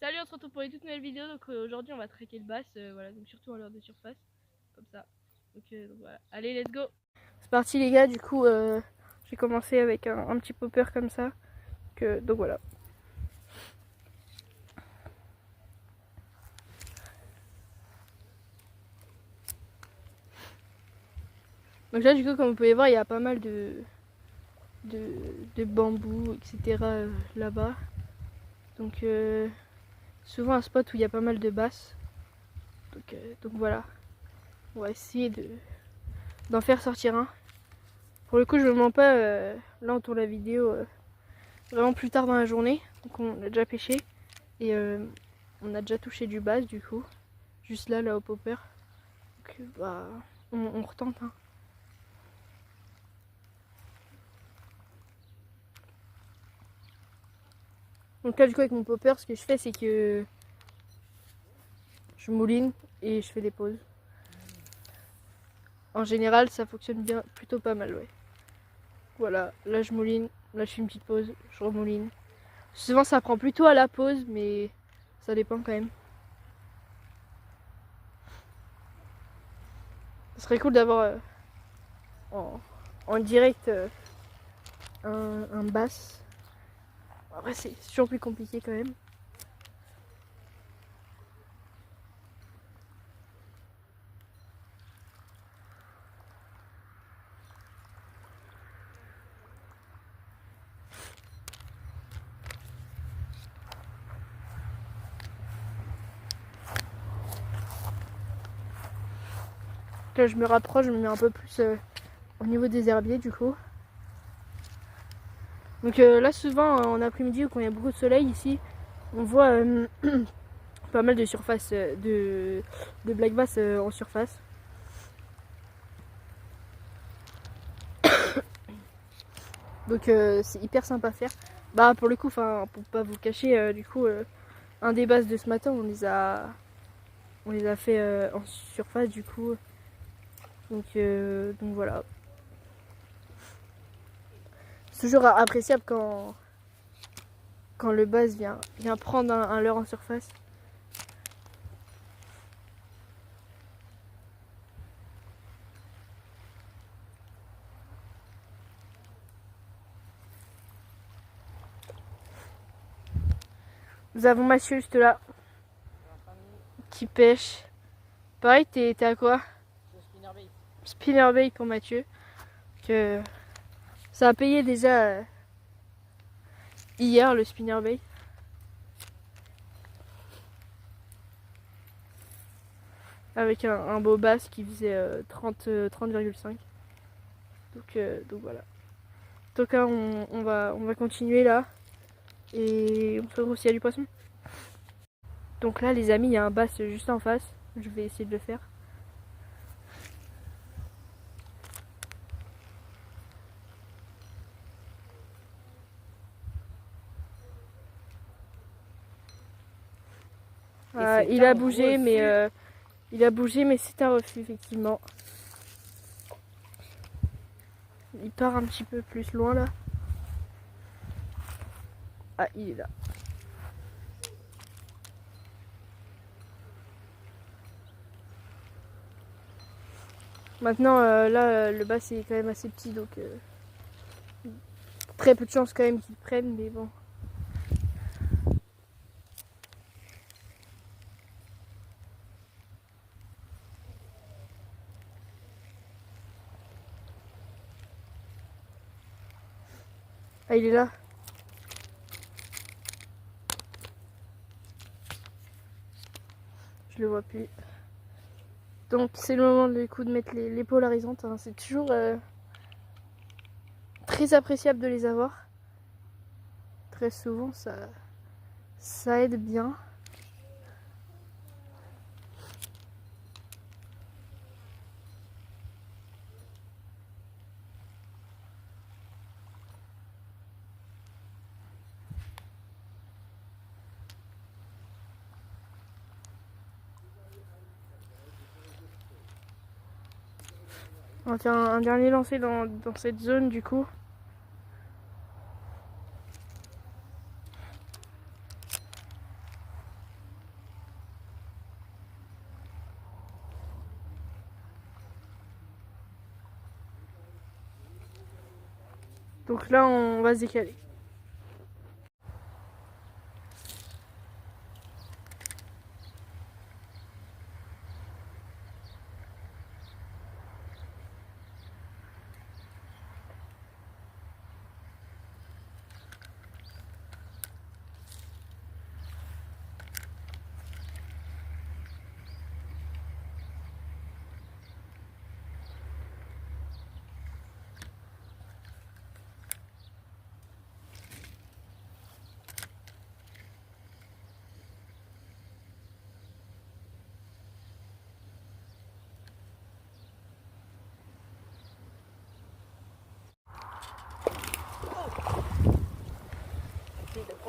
Salut, on se retrouve pour une toute nouvelle vidéo. Donc aujourd'hui on va traquer le bass, voilà, donc surtout en l'heure de surface, comme ça. Donc voilà, allez, let's go. C'est parti les gars, du coup j'ai commencé avec un petit popper comme ça. Donc voilà. Donc là du coup comme vous pouvez voir il y a pas mal de bambou, etc. Là-bas. Donc souvent un spot où il y a pas mal de basses. Donc voilà. On va essayer d'en faire sortir un. Pour le coup je ne mens pas, là on tourne la vidéo vraiment plus tard dans la journée. Donc on a déjà pêché. Et on a déjà touché du bass du coup. Juste là au popper. Donc bah on retente hein. Donc là du coup avec mon popper ce que je fais c'est que je mouline et je fais des pauses. En général ça fonctionne bien, plutôt pas mal ouais. Voilà, là je mouline, là je fais une petite pause, je remouline. Souvent ça prend plutôt à la pause mais ça dépend quand même. Ce serait cool d'avoir en direct un bass. Après c'est toujours plus compliqué quand même. Là je me rapproche, je me mets un peu plus au niveau des herbiers du coup. Donc là souvent en après-midi ou quand il y a beaucoup de soleil ici, on voit pas mal de surface de black bass en surface. Donc c'est hyper sympa à faire. Bah pour le coup, enfin pour pas vous cacher, du coup un des basses de ce matin on les a fait en surface du coup. Donc voilà. C'est toujours appréciable quand le bass vient prendre un leurre en surface. Nous avons Mathieu juste là qui pêche. Pareil, t'es à quoi? Spinnerbait. Spinnerbait pour Mathieu. Que ça a payé déjà hier le spinnerbait. Avec un beau bass qui faisait 30,5. Donc voilà. En tout cas, on va continuer là. Et on se retrouve s'il y a du poisson. Donc là, les amis, il y a un bass juste en face. Je vais essayer de le faire. Il a bougé, mais c'est un refus, effectivement. Il part un petit peu plus loin là. Ah, il est là. Maintenant, là, le bass est quand même assez petit, donc très peu de chance quand même qu'il prenne, mais bon. Ah, il est là. Je le vois plus. Donc c'est le moment du coup de mettre les polarisantes. Hein. C'est toujours très appréciable de les avoir. Très souvent ça aide bien. On va faire un dernier lancer dans cette zone du coup. Donc là, on va se décaler.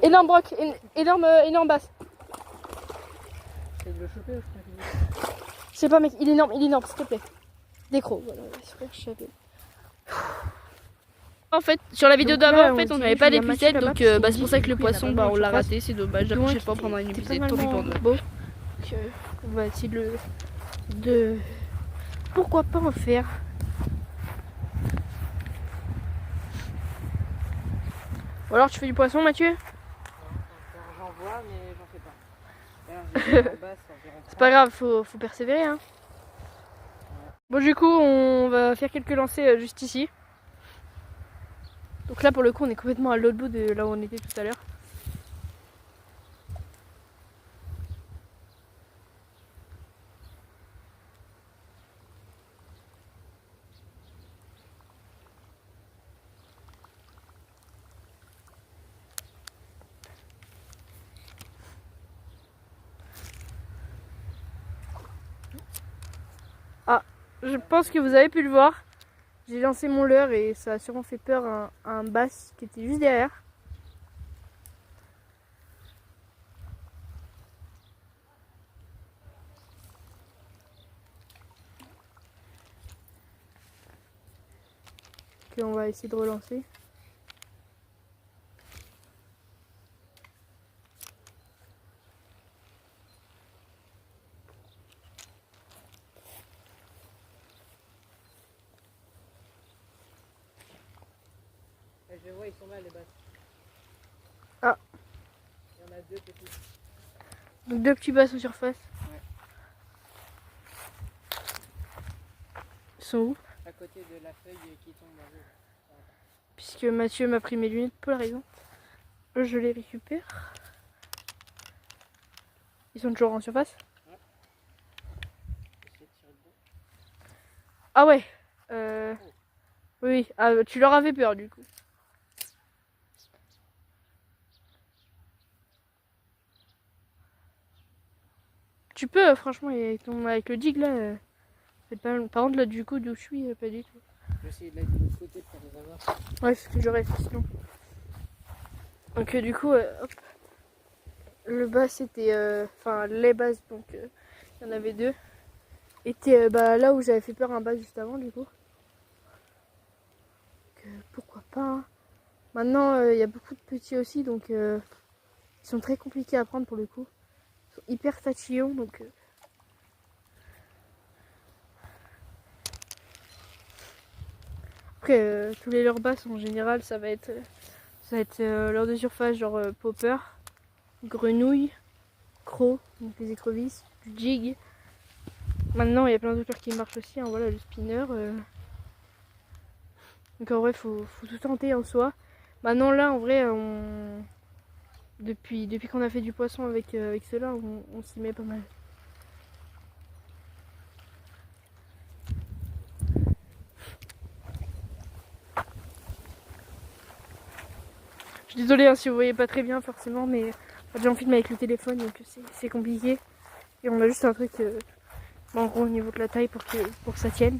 Énorme broc, énorme basse. C'est de le choper ou Je sais pas mec, il est énorme, s'il te plaît. Décro, voilà, super, je savais. En fait, sur la vidéo d'avant, en fait, on n'avait pas d'épuisette, donc c'est pour ça que le poisson, on l'a raté, c'est dommage. La prochaine fois, on prendra une épuisette, tant pis pour nous. Donc, on va essayer de... Pourquoi pas en faire? Ou alors tu fais du poisson, Mathieu? J'en vois, mais j'en fais pas. C'est pas grave, faut persévérer. Hein. Bon, du coup, on va faire quelques lancers juste ici. Donc là, pour le coup, on est complètement à l'autre bout de là où on était tout à l'heure. Ah, je pense que vous avez pu le voir. J'ai lancé mon leurre et ça a sûrement fait peur à un bass qui était juste derrière. Ok, on va essayer de relancer. Je vois, ils sont là les basses. Ah. Il y en a deux petits. Donc deux petits basses en surface. Ouais. Ils sont où? À côté de la feuille qui tombe dans l'eau. Puisque Mathieu m'a pris mes lunettes polarisantes. Je les récupère. Ils sont toujours en surface? Ouais. Essayer de tirer dedans. Ah ouais. Oui, ah, tu leur avais peur du coup. Tu peux, franchement, avec le dig là, c'est pas mal. Par contre, là, du coup, d'où je suis, pas du tout. Je vais essayer de l'autre côté pour les avoir. Ouais, c'est ce que j'aurais fait sinon. Donc, du coup, hop. Le bas, c'était. Enfin, les bases, donc il y en avait deux. Était là où j'avais fait peur un bas juste avant, du coup. Donc, pourquoi pas. Hein. Maintenant, il y a beaucoup de petits aussi, donc ils sont très compliqués à prendre pour le coup. Ils sont hyper tatillons, donc. Après, tous les leurres basses en général, ça va être leurre de surface, genre popper, grenouille, croc, donc les écrevisses, du jig. Maintenant, il y a plein d'autres leurres qui marchent aussi, hein, voilà, le spinner. Donc en vrai, faut tout tenter en soi. Maintenant, là, en vrai, depuis qu'on a fait du poisson avec ceux-là, on s'y met pas mal. Je suis désolée hein, si vous voyez pas très bien forcément, mais j'en filme avec le téléphone donc c'est compliqué. Et on a juste un truc en gros au niveau de la taille pour que ça tienne.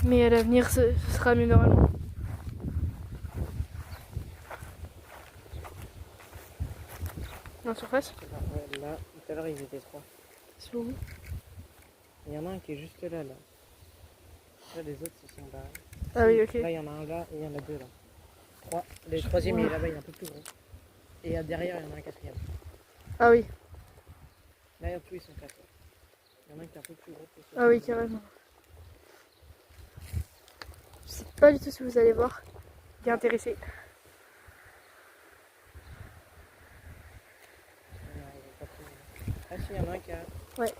Mais à l'avenir ce sera mieux normalement. En surface? Ouais, là, tout à l'heure ils étaient trois. C'est où? Il y en a un qui est juste là. Là, les autres ils sont là. Ah oui, ok. Là il y en a un là et il y en a deux là. Trois. Le troisième il est là-bas, il est un peu plus gros. Et derrière il y en a un quatrième. Ah oui. Là en tout ils sont quatre. Il y en a un qui est un peu plus gros. Ah oui, carrément. Je sais pas du tout si vous allez voir. Il est intéressé. Ah si, il y en a un qui a... Ouais.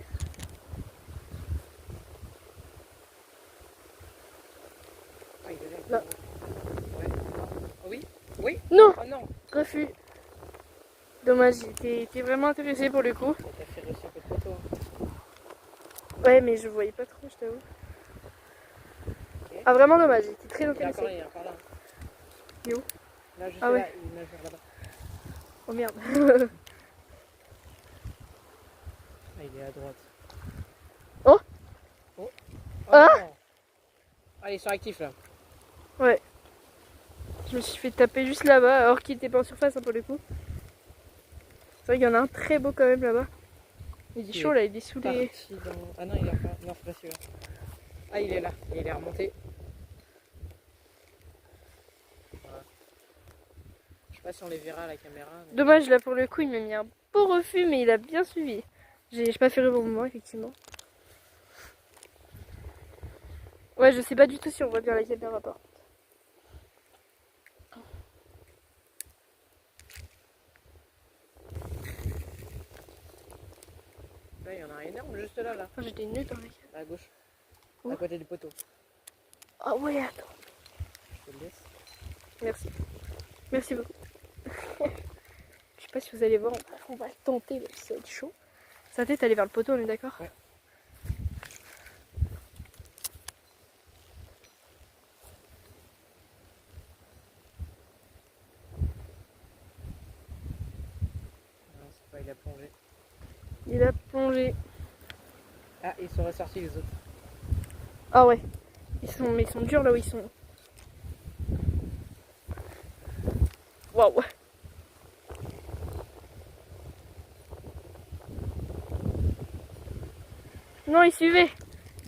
Ah, il est là. Là. Ouais. Oh, oui. Oui. Non, Oh non. refus. Dommage, il était vraiment intéressé pour le coup. T'as fait aussi un peu de photo. Hein. Ouais, mais je voyais pas trop, je t'avoue. Okay. Ah, vraiment dommage, il était très Il est encore intéressé. là, il est encore là. Il est où? Là, juste Ah ouais. là, il nage vers là-bas. Oh merde. Ah, il est à droite. Oh. Oh. Ah. Non. Ah, ils sont actifs là. Ouais. Je me suis fait taper juste là-bas, alors qu'il était pas en surface hein, pour le coup. C'est vrai qu'il y en a un très beau quand même là-bas. Il est chaud là, il est sous les... Parti dans... Ah non, il est pas... Non, c'est pas celui-là. Ah, il est là. Il est remonté. Voilà. Je sais pas si on les verra à la caméra. Mais... Dommage là pour le coup, il m'a mis un beau refus, mais il a bien suivi. J'ai pas fait le bon moment effectivement. Ouais, je sais pas du tout si on voit bien la caméra par contre. Là, il y en a un énorme juste là, là. Enfin, j'étais nulle dans la caméra. À gauche. Où? À côté du poteau. Ah ouais, attends. Je te le laisse. Merci. Merci beaucoup. Je sais pas si vous allez voir, on va tenter, même si ça va être chaud. Sa tête, elle est vers le poteau, on est d'accord? Ouais. Non, c'est pas, il a plongé. Il a plongé. Ah, ils sont ressortis les autres. Ah ouais. Mais ils sont durs là où ils sont. Waouh. Non, il suivait.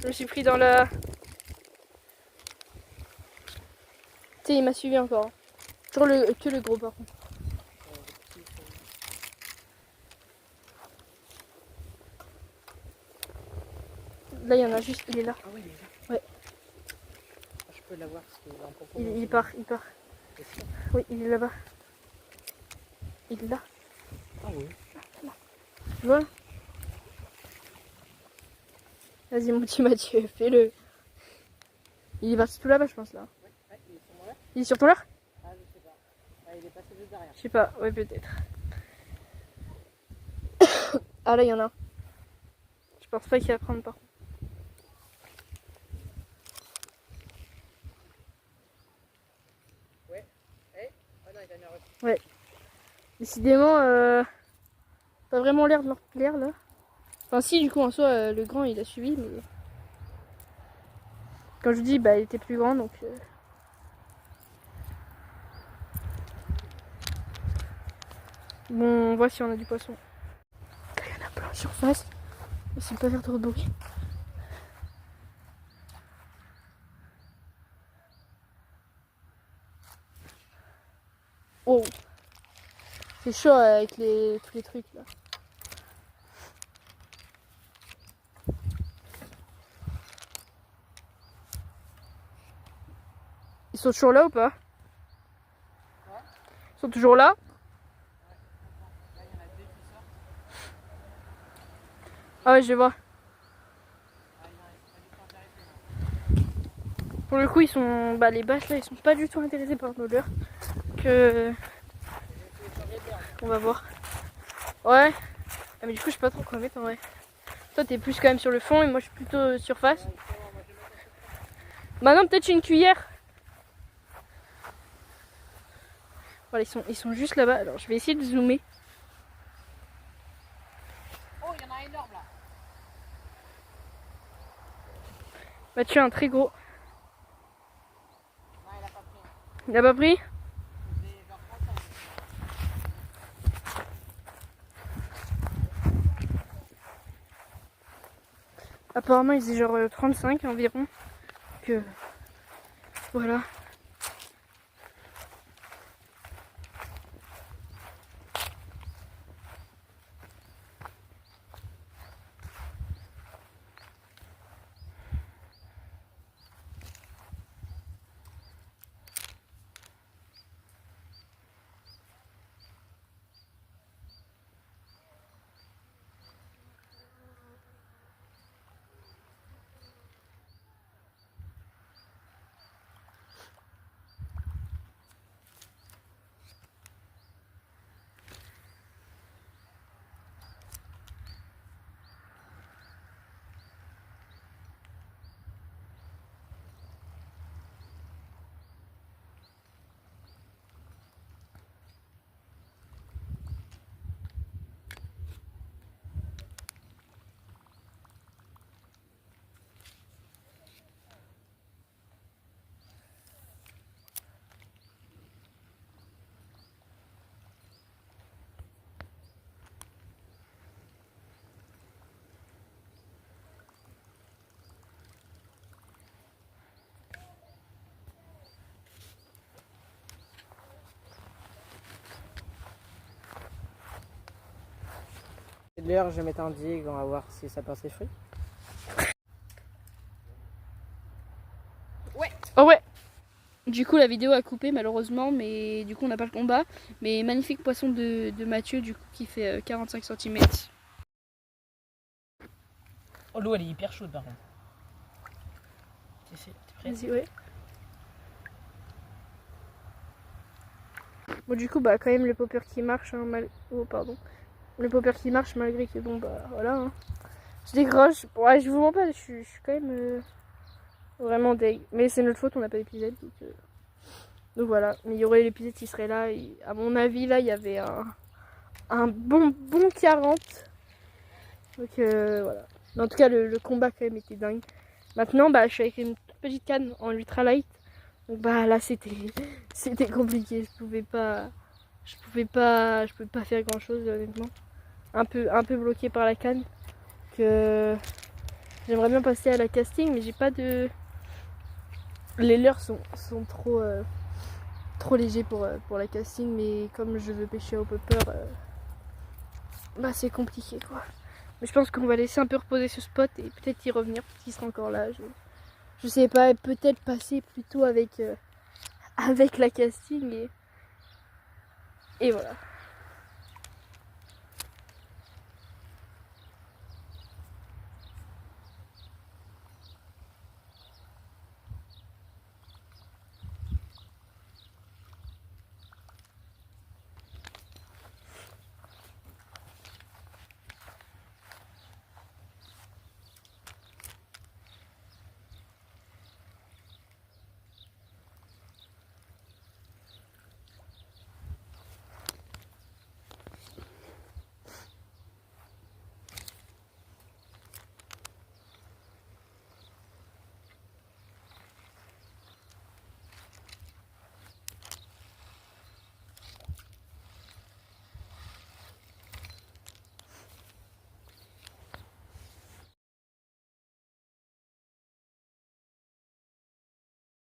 Je me suis pris dans la... Tu sais, il m'a suivi encore. Hein. Que le gros par contre. Là, il y en a juste, il est là. Ah oui, il est là. Ouais. Ah, je peux l'avoir parce qu'il est en profondeur. Il part. Oui, il est là-bas. Il est là. Ah oui. Tu vois? Vas-y, mon petit Mathieu, fais-le. Il est parti tout là-bas, je pense, là. Ouais, ouais, il est sur mon là. Il est sur ton là? Ah, je sais pas. Ah, il est passé juste derrière. Je sais pas, ouais, peut-être. Ah, là, il y en a un. Je pense pas qu'il va prendre, par contre. Ouais. Eh. Ah non, il a mis un refus. Ouais. Décidément, pas vraiment l'air de leur plaire, là. Enfin, si, du coup, en soi, le grand, il a suivi, mais... Quand je dis, bah, il était plus grand, donc... Bon, on voit si on a du poisson. Là, il y en a plein en surface. Essaye de pas faire trop de bruit. Oh. C'est chaud avec tous les trucs, là. Ils sont toujours là ou pas? Ils sont toujours là? Là, il y en a deux qui sortent. Ah ouais, je vois. Ah, il a du temps d'arrêter. Pour le coup, ils sont... Bah, les bâches, là, ils sont pas du tout intéressés par nos leurres. Que... On va voir. Ouais. Ah, mais du coup, je sais pas trop quoi mettre en vrai. Toi, t'es plus quand même sur le fond et moi, je suis plutôt surface. Bah non, peut-être une cuillère. Voilà, ils sont juste là-bas. Alors, je vais essayer de zoomer. Oh, il y en a un énorme là. Bah, tu as un très gros. Non, il a pas pris. Il a pas pris? Il faisait genre 35. Apparemment, il faisait genre 35 environ. Que... Voilà. D'ailleurs, je vais mettre un digue, on va voir si ça porte ses fruits. Ouais. Oh ouais. Du coup la vidéo a coupé malheureusement, mais du coup on n'a pas le combat. Mais magnifique poisson de Mathieu du coup qui fait 45 cm. Oh, l'eau elle est hyper chaude par contre. T'es prêt? Vas-y, ouais. Bon, du coup, bah, quand même, le popper qui marche, hein, oh, pardon. Le popper qui marche, malgré que, bon, bah, voilà. Hein. Je décroche. Ouais, je vous mens pas, je suis quand même vraiment deg. Mais c'est notre faute, on n'a pas d'épisode. Donc voilà. Mais il y aurait l'épisode qui serait là. Et à mon avis, là, il y avait un bon 40. Donc voilà. Mais en tout cas, le combat, quand même, était dingue. Maintenant, bah, je suis avec une toute petite canne en ultralight. Donc bah là c'était compliqué, je pouvais pas faire grand chose honnêtement. Un peu bloqué par la canne. Que j'aimerais bien passer à la casting mais j'ai pas de. Les leurres sont trop légers pour la casting mais comme je veux pêcher au popper bah c'est compliqué quoi. Mais je pense qu'on va laisser un peu reposer ce spot et peut-être y revenir, peut-être qu'il sera encore là. Je sais pas, peut-être passer plutôt avec la casting et voilà.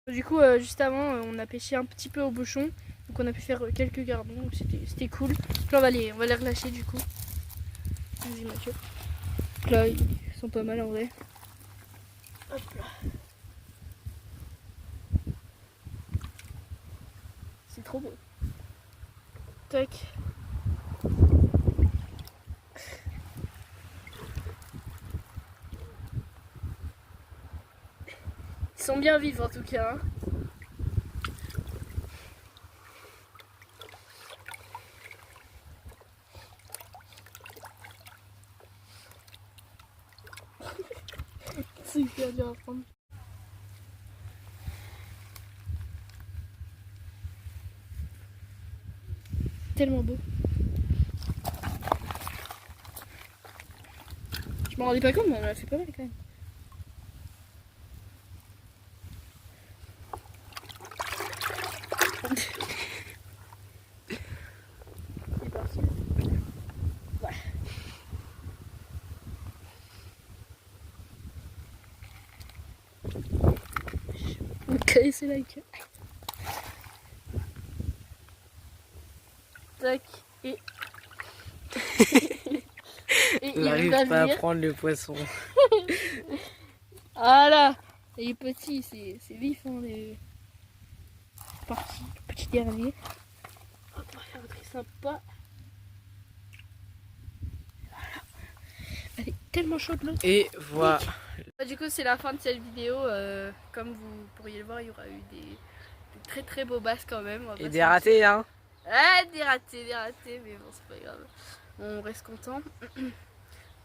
Du coup, juste avant, on a pêché un petit peu au bouchon. Donc on a pu faire quelques gardons, donc c'était cool. Là, on va les relâcher du coup. Vas-y Mathieu. Donc là, ils sont pas mal en vrai. Hop là. C'est trop beau. Tac. Ils sont bien vifs en tout cas. Hein. C'est hyper dur à prendre. Tellement beau. Je m'en rendais pas compte mais on en a fait pas mal quand même. C'est parti. Ouais. Ok, c'est là que. Tac et. Et il J'arrive va pas à venir. prendre le poisson. Voilà. Il est petit, c'est vif hein, les. Parti, petit dernier. Hop, on va faire un truc sympa. Voilà. Elle est tellement chaude l'eau. Et voilà. Du coup c'est la fin de cette vidéo. Comme vous pourriez le voir, il y aura eu des très très beaux basses quand même. Et des ratés hein. Ah, des ratés, mais bon c'est pas grave. On reste content.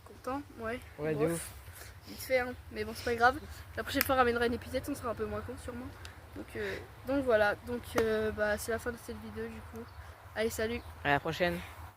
Content, ouais. Ouais, de ouf. Vite fait hein, mais bon c'est pas grave. La prochaine fois on ramènera un épisode, on sera un peu moins con sûrement. Donc voilà, bah, c'est la fin de cette vidéo du coup. Allez salut. À la prochaine.